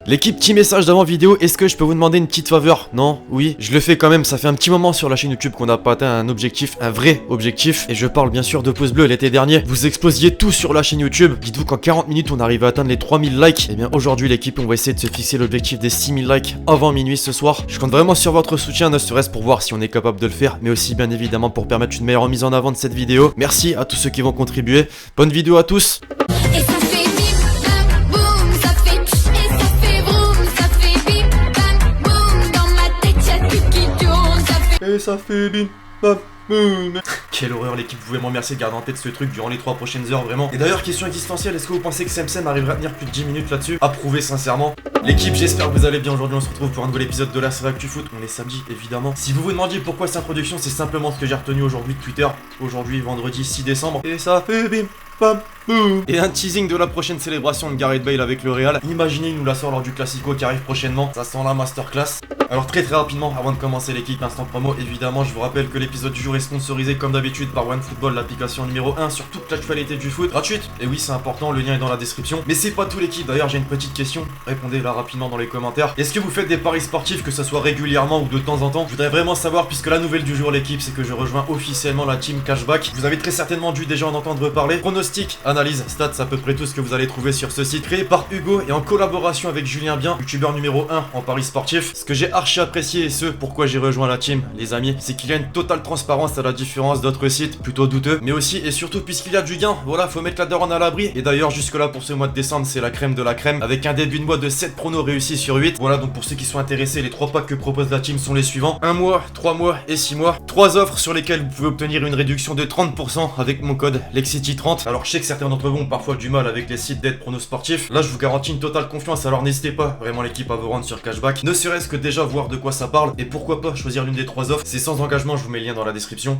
L'équipe, petit message d'avant vidéo, est-ce que je peux vous demander une petite faveur? Non? Oui? Je le fais quand même, ça fait un petit moment sur la chaîne YouTube qu'on n'a pas atteint un objectif, un vrai objectif. Et je parle bien sûr de pouces bleus. L'été dernier, vous explosiez tout sur la chaîne YouTube. Dites-vous qu'en 40 minutes, on arrive à atteindre les 3000 likes. Et bien aujourd'hui, l'équipe, on va essayer de se fixer l'objectif des 6000 likes avant minuit ce soir. Je compte vraiment sur votre soutien, ne serait-ce pour voir si on est capable de le faire, mais aussi bien évidemment pour permettre une meilleure mise en avant de cette vidéo. Merci à tous ceux qui vont contribuer. Bonne vidéo à tous. Et ça fait bim bam boum, ça fait tch et ça fait vroom, ça fait bim bam boum, dans ma tête y'a tout qui tourne, ça fait Et ça fait bim bam boum. Quelle horreur, l'équipe, vous pouvez m'en remercier de garder en tête ce truc durant les 3 prochaines heures, vraiment. Et d'ailleurs, question existentielle, est-ce que vous pensez que Semsem arrivera à tenir plus de 10 minutes là-dessus? Approuvé sincèrement. L'équipe, j'espère que vous allez bien. Aujourd'hui, on se retrouve pour un nouvel épisode de la série Actu Foot. On est samedi, évidemment. Si vous vous demandiez pourquoi cette introduction, c'est simplement ce que j'ai retenu aujourd'hui de Twitter. Aujourd'hui, vendredi 6 décembre. Et ça fait bim bam boum. Et un teasing de la prochaine célébration de Gareth Bale avec le Real. Imaginez, il nous la sort lors du Classico qui arrive prochainement. Ça sent la masterclass. Alors très rapidement, avant de commencer l'équipe, instant promo, évidemment, je vous rappelle que l'épisode du jour est sponsorisé comme d'habitude par OneFootball, l'application numéro 1 sur toute l'actualité du foot, gratuite. Et oui, c'est important, le lien est dans la description. Mais c'est pas tout l'équipe, d'ailleurs j'ai une petite question, répondez là rapidement dans les commentaires. Est-ce que vous faites des paris sportifs, que ce soit régulièrement ou de temps en temps? Je voudrais vraiment savoir, puisque la nouvelle du jour l'équipe, c'est que je rejoins officiellement la team Cashback. Vous avez très certainement dû déjà en entendre parler. Pronostic, analyse, stats, à peu près tout ce que vous allez trouver sur ce site, créé par Hugo et en collaboration avec Julien Bien, youtubeur numéro 1 en paris sportif. Ce que j'ai archi apprécié et ce pourquoi j'ai rejoint la team, les amis, c'est qu'il y a une totale transparence à la différence d'autres sites plutôt douteux, mais aussi et surtout puisqu'il y a du gain, voilà, faut mettre la daronne à l'abri. Et d'ailleurs jusque là pour ce mois de décembre, c'est la crème de la crème, avec un début de mois de 7 pronos réussis sur 8. Voilà, donc pour ceux qui sont intéressés, les 3 packs que propose la team sont les suivants: 1 mois, 3 mois et 6 mois. 3 offres sur lesquelles vous pouvez obtenir une réduction de 30% avec mon code LEXITY30. Alors je sais que certains d'entre vous ont parfois du mal avec les sites d'aide pronos sportifs. Là je vous garantis une totale confiance, alors n'hésitez pas vraiment l'équipe à vous rendre sur Cashback, ne serait-ce que déjà voir de quoi ça parle, et pourquoi pas choisir l'une des 3 offres. C'est sans engagement, je vous mets le lien dans la description.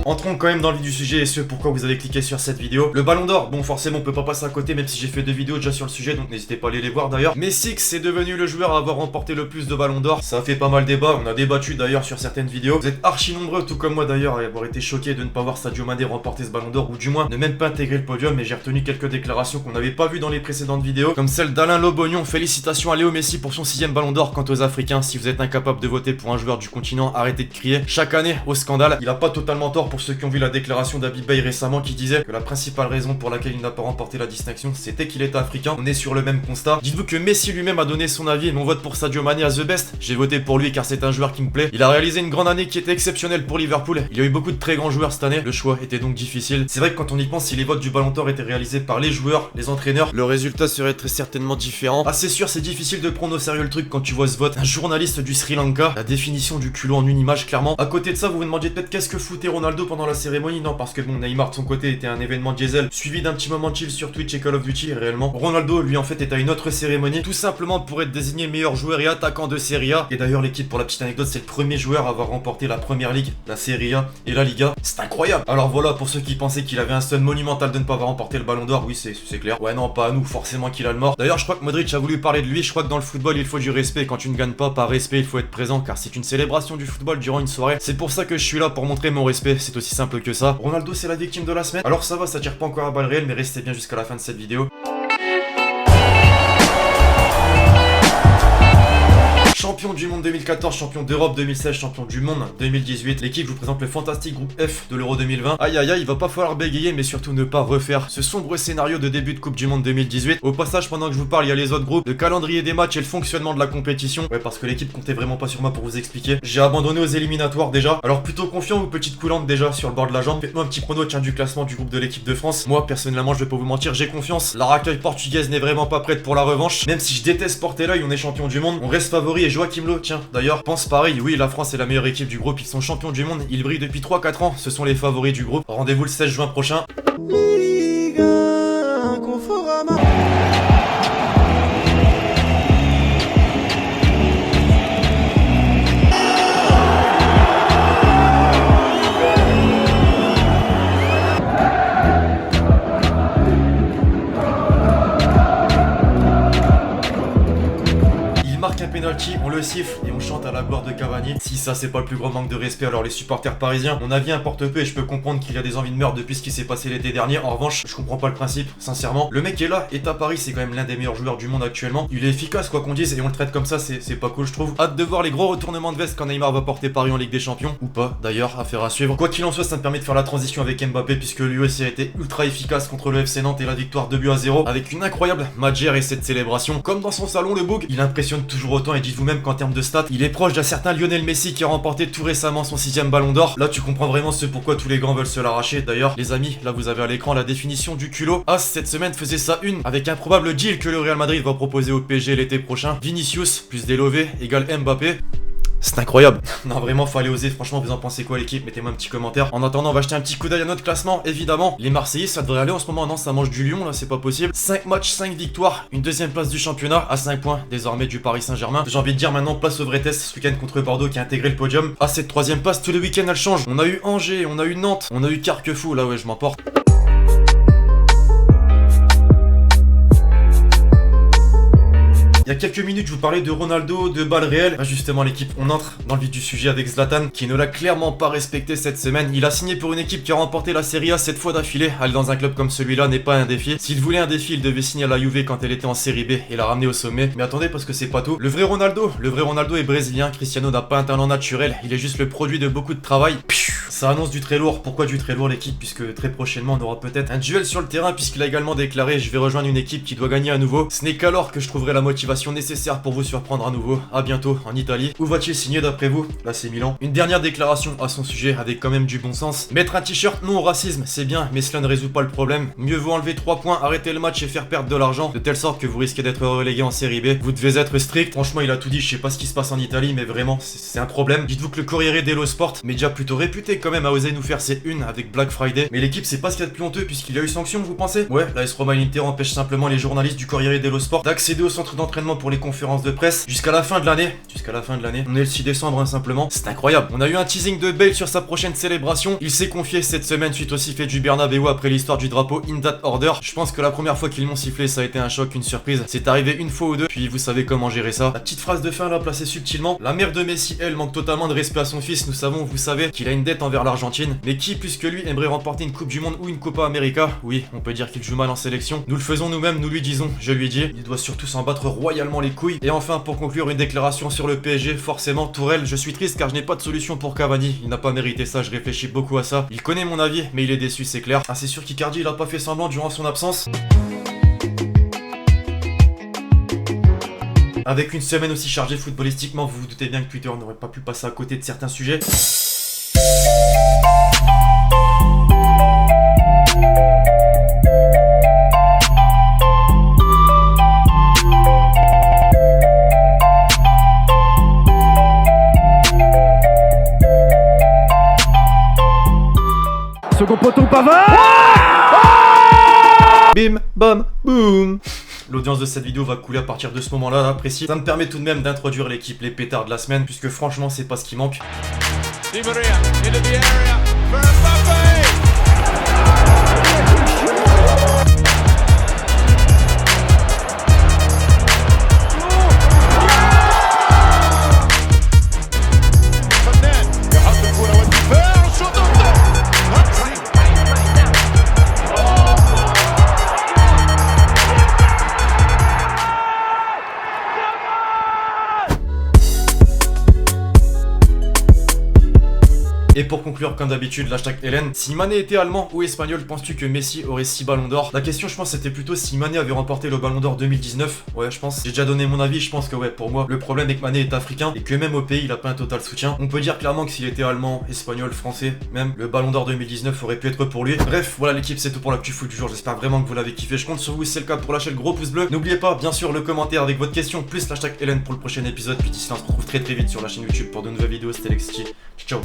Entrons quand même dans le vif du sujet et ce pourquoi vous avez cliqué sur cette vidéo. Le Ballon d'Or, bon forcément on peut pas passer à côté, même si j'ai fait 2 vidéos déjà sur le sujet, donc n'hésitez pas à aller les voir d'ailleurs. Mais Six est devenu le joueur à avoir remporté le plus de Ballon d'Or. Ça a fait pas mal débat, on a débattu d'ailleurs sur certaines vidéos. Vous êtes archi nombreux, tout comme moi d'ailleurs, à avoir été choqué de ne pas voir Sadio Mané remporter ce Ballon d'Or, ou du moins ne même pas intégrer le podium. Mais j'ai retenu quelques déclarations qu'on n'avait pas vues dans les précédentes vidéos, comme celle d'Alain Lobognon. Félicitations à Léo Messi pour son 6ème Ballon d'Or. Quant aux Africains, si vous êtes incapable de voter pour un joueur du continent, arrêtez de crier chaque année au scandale. Il a pas totalement tort pour ceux qui ont vu la déclaration d'Habib Beye récemment, qui disait que la principale raison pour laquelle il n'a pas remporté la distinction, c'était qu'il était africain. On est sur le même constat. Dites-vous que Messi lui-même a donné son avis et mon vote pour Sadio Mané à The Best. J'ai voté pour lui car c'est un joueur qui me plaît. Il a réalisé une grande année qui était exceptionnelle pour Liverpool. Il y a eu beaucoup de très grands joueurs cette année. Le choix était donc difficile. C'est vrai que quand on y pense, si les votes du Ballon d'Or étaient réalisés par les joueurs, les entraîneurs, le résultat serait très certainement différent. Ah c'est sûr, c'est difficile de prendre au sérieux le truc quand tu vois ce vote. Un journaliste du Sri Lanka, la définition du culot en une image clairement. À côté de ça, vous vous demandiez peut-être qu'est-ce que foutait Ronaldo pendant la cérémonie. Non, parce que bon, Neymar de son côté était un événement diesel suivi d'un petit moment de chill sur Twitch et Call of Duty réellement. Ronaldo lui en fait est à une autre cérémonie, tout simplement pour être désigné meilleur joueur et attaquant de Serie A. Et d'ailleurs l'équipe, pour la petite anecdote, c'est le premier joueur à avoir remporté la Première Ligue, la Serie A et la Liga. C'est incroyable. Alors voilà, pour ceux qui pensaient qu'il avait un stun monumental de ne pas avoir remporté le Ballon d'Or, oui c'est clair. Ouais non, pas à nous, forcément qu'il a le mort. D'ailleurs je crois que Modric a voulu parler de lui. Je crois que dans le football il faut du respect. Quand tu ne gagnes pas, par respect il faut être présent, car c'est une célébration du football durant une soirée. C'est pour ça que je suis là, pour montrer mon respect. C'est aussi simple que ça. Ronaldo c'est la victime de la semaine. Alors ça va, ça tire pas encore à balles réelles, mais restez bien jusqu'à la fin de cette vidéo. Champion du monde 2014, champion d'Europe 2016, champion du monde 2018. L'équipe vous présente le fantastique groupe F de l'Euro 2020. Aïe aïe aïe, il va pas falloir bégayer, mais surtout ne pas refaire ce sombre scénario de début de Coupe du Monde 2018. Au passage, pendant que je vous parle, il y a les autres groupes, le calendrier des matchs et le fonctionnement de la compétition. Ouais, parce que l'équipe comptait vraiment pas sur moi pour vous expliquer. J'ai abandonné aux éliminatoires déjà. Alors plutôt confiant ou petite coulante déjà sur le bord de la jambe? Faites-moi un petit prono, tiens, du classement du groupe de l'équipe de France. Moi personnellement, je vais pas vous mentir, j'ai confiance. La racaille portugaise n'est vraiment pas prête pour la revanche. Même si je déteste porter l'œil, on est champion du monde. On reste favori et Joachim Löw, tiens, d'ailleurs, pense pareil. Oui, la France est la meilleure équipe du groupe. Ils sont champions du monde. Ils brillent depuis 3-4 ans. Ce sont les favoris du groupe. Rendez-vous le 16 juin prochain. penalty, on le siffle et on chante à la gloire de Cavani. Si ça c'est pas le plus grand manque de respect, alors les supporters parisiens, mon avis importe peu et je peux comprendre qu'il y a des envies de meurtre depuis ce qui s'est passé l'été dernier. En revanche, je comprends pas le principe, sincèrement. Le mec est là, est à Paris, c'est quand même l'un des meilleurs joueurs du monde actuellement. Il est efficace quoi qu'on dise et on le traite comme ça, c'est pas cool je trouve. Hâte de voir les gros retournements de veste quand Neymar va porter Paris en Ligue des Champions. Ou pas d'ailleurs, affaire à suivre. Quoi qu'il en soit, ça me permet de faire la transition avec Mbappé puisque lui aussi a été ultra efficace contre le FC Nantes et la victoire 2-0 avec une incroyable Madjer et cette célébration. Comme dans son salon le Boug, il impressionne toujours autant et dites-vous même qu'en termes de stats, il est proche d'un certain Lionel Messi qui a remporté tout récemment son 6ème ballon d'or. Là tu comprends vraiment ce pourquoi tous les grands veulent se l'arracher. D'ailleurs les amis, là vous avez à l'écran la définition du culot. As cette semaine faisait sa une avec un probable deal que le Real Madrid va proposer au PSG l'été prochain. Vinicius plus Delové égale Mbappé. C'est incroyable. Non vraiment fallait oser, franchement vous en pensez quoi l'équipe? Mettez-moi un petit commentaire. En attendant on va jeter un petit coup d'œil à notre classement évidemment. Les Marseillais ça devrait aller en ce moment, non ça mange du lion là, c'est pas possible. 5 matchs, 5 victoires, une deuxième place du championnat à 5 points désormais du Paris Saint-Germain. J'ai envie de dire maintenant place au vrai test ce week-end contre Bordeaux qui a intégré le podium. À cette troisième place tous les week-ends elle change. On a eu Angers, on a eu Nantes, on a eu Carquefou, là ouais je m'emporte. Il y a quelques minutes, je vous parlais de Ronaldo, de balles réelles. Bah justement, l'équipe, on entre dans le vif du sujet avec Zlatan, qui ne l'a clairement pas respecté cette semaine. Il a signé pour une équipe qui a remporté la Serie A 7 fois d'affilée. Aller dans un club comme celui-là n'est pas un défi. S'il voulait un défi, il devait signer à la Juve quand elle était en Série B et la ramener au sommet. Mais attendez, parce que c'est pas tout. Le vrai Ronaldo est brésilien. Cristiano n'a pas un talent naturel. Il est juste le produit de beaucoup de travail. Ça annonce du très lourd. Pourquoi du très lourd l'équipe? Puisque très prochainement, on aura peut-être un duel sur le terrain, puisqu'il a également déclaré: je vais rejoindre une équipe qui doit gagner à nouveau. Ce n'est qu'alors que je trouverai la motivation nécessaire pour vous surprendre à nouveau. À bientôt en Italie. Où va-t-il signer d'après vous? Là c'est Milan. Une dernière déclaration à son sujet avec quand même du bon sens. Mettre un t-shirt non au racisme c'est bien, mais cela ne résout pas le problème. Mieux vaut enlever 3 points, arrêter le match et faire perdre de l'argent, de telle sorte que vous risquez d'être relégué en série B. Vous devez être strict. Franchement il a tout dit, je sais pas ce qui se passe en Italie, mais vraiment c'est un problème. Dites-vous que le Corriere dello Sport, média plutôt réputé quand même, a osé nous faire ses unes avec Black Friday. Mais l'équipe c'est pas ce qu'il y a de plus honteux puisqu'il y a eu sanction, vous pensez? Ouais, la AS Roma et l'Inter empêche simplement les journalistes du Corriere dello Sport d'accéder au centre d'entraînement pour les conférences de presse jusqu'à la fin de l'année. On est le 6 décembre simplement. C'est incroyable. On a eu un teasing de Bale sur sa prochaine célébration. Il s'est confié cette semaine suite au sifflet du Bernabéu après l'histoire du drapeau In That Order. Je pense que la première fois qu'ils m'ont sifflé ça a été un choc, une surprise. C'est arrivé une fois ou deux, puis vous savez comment gérer ça. La petite phrase de fin là placée subtilement. La mère de Messi elle manque totalement de respect à son fils. Nous savons, vous savez, qu'il a une dette envers l'Argentine. Mais qui plus que lui aimerait remporter une Coupe du Monde ou une Copa América? Oui, on peut dire qu'il joue mal en sélection. Nous le faisons nous-mêmes, nous lui disons, je lui dis. Il doit surtout s'en battre royalement les couilles. Et enfin pour conclure une déclaration sur le PSG, forcément Tourelle, je suis triste car je n'ai pas de solution pour Cavani. Il n'a pas mérité ça, je réfléchis beaucoup à ça. Il connaît mon avis, mais il est déçu, c'est clair. Ah c'est sûr qu'Icardi il a pas fait semblant durant son absence. Avec une semaine aussi chargée footballistiquement, vous vous doutez bien que Twitter n'aurait pas pu passer à côté de certains sujets. Second poteau Pavard. Bim, bam, boum. L'audience de cette vidéo va couler à partir de ce moment-là, précis. Ça me permet tout de même d'introduire l'équipe, les pétards de la semaine, puisque franchement, c'est pas ce qui manque. Di Maria into the area for Mbappé. Et pour conclure, comme d'habitude, l'hashtag Hélène. Si Mané était allemand ou espagnol, penses-tu que Messi aurait 6 ballons d'or? La question, je pense, c'était plutôt si Mané avait remporté le ballon d'or 2019. Ouais, je pense. J'ai déjà donné mon avis, je pense que ouais, pour moi, le problème est que Mané est africain et que même au pays, il a pas un total soutien. On peut dire clairement que s'il était allemand, espagnol, français, même, le ballon d'or 2019 aurait pu être pour lui. Bref, voilà l'équipe, c'est tout pour l'actu foot du jour. J'espère vraiment que vous l'avez kiffé. Je compte sur vous si c'est le cas pour lâcher le gros pouce bleu. N'oubliez pas, bien sûr, le commentaire avec votre question, plus l'hashtag Hélène pour le prochain épisode. Puis d'ici là, on se retrouve très vite sur la chaîne YouTube pour de nouvelles vidéos. C'était Lexity. Ciao.